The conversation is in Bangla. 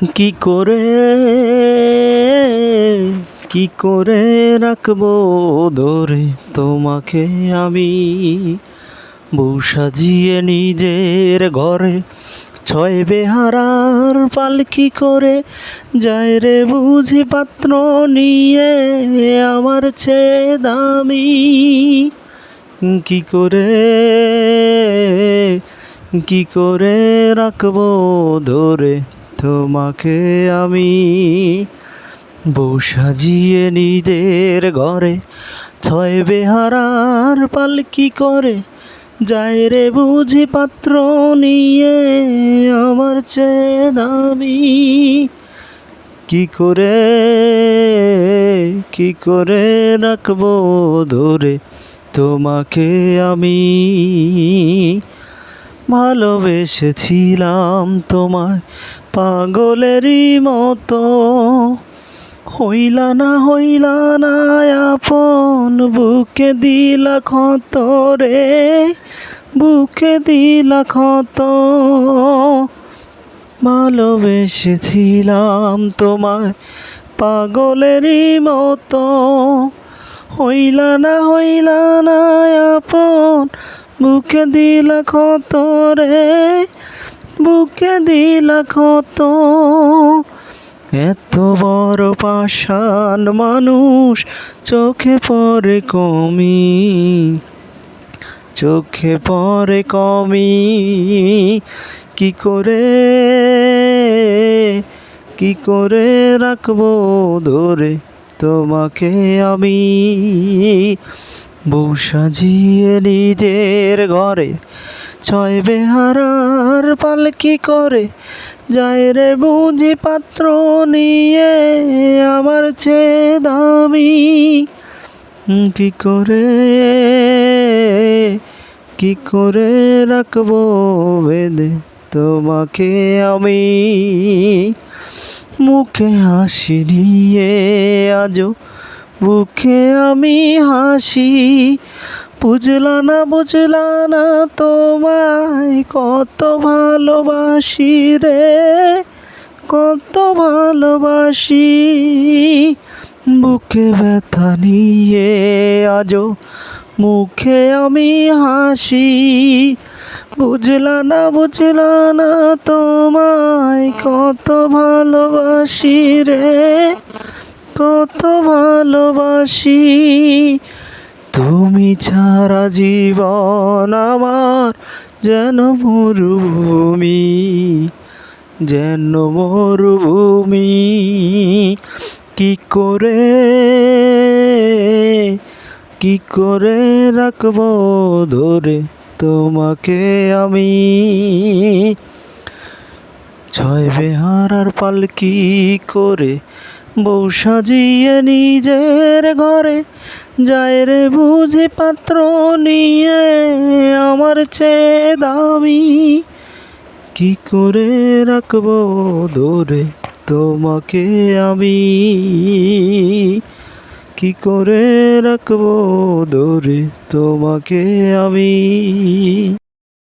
কি করে কি করে রাখবো ধরে তোমাকে আমি, বউ সাজিয়ে নিজের ঘরে ছয় বেহারার পালকি করে যায় রে বুঝি পাত্র নিয়ে আমার চেয়ে দামি। কি করে রাখবো ধরে তোমাকে আমি, বউ সাজিয়ে নিজের ঘরে ছয় বেহারার পালকি করে যায় রে বুঝি পাত্র নিয়ে আমার চেয়ে দামি। কি করে রাখবো ধরে তোমাকে আমি, ভালোবেসেছিলাম তোমায় পাগলেরই মতো, হইলা না আপন, বুকে দিলা ক্ষত রে, বুকে দিলা ক্ষত। ভালোবেসেছিলাম তোমায় পাগলেরই মতো, হইলা না আপন, বুকে দিলা ক্ষত রে, বুকে দিলা ক্ষত। এত বড় পাষাণ মানুষ চোখে পড়ে কমি, চোখে পড়ে কমি। কি করে রাখবো ধরে তোমাকে আমি, বউ সাজিয়ে নিজের ঘরে ছয় বেহারার পালকি করে যায় রে বুঝি পাত্র নিয়ে আমার চেয়ে দামি। কি করে রাখবো বেঁধে তোমাকে আমি, মুখে হাসি নিয়ে আজও বুকে আমি হাসি, বুঝলা না তোমায় কত ভালোবাসি রে, কত ভালোবাসি। বুকে ব্যথা নিয়ে আজও মুখে আমি হাসি, বুঝলা না তোমায় কত ভালোবাসি রে, কত ভালোবাসি। তুমি ছাড়া জীবন আমার যেন মরুভূমি, যেন মরুভূমি। কি করে রাখবো ধরে তোমাকে আমি, ছয় বেহারার পালকি করে বউ সাজিয়ে নিজের ঘরে যায় রে বুঝি পাত্র নিয়ে আমার চেয়ে দামি। কি করে রাখবো ধরে তোমাকে আমি, কি করে রাখবো ধরে তোমাকে আমি।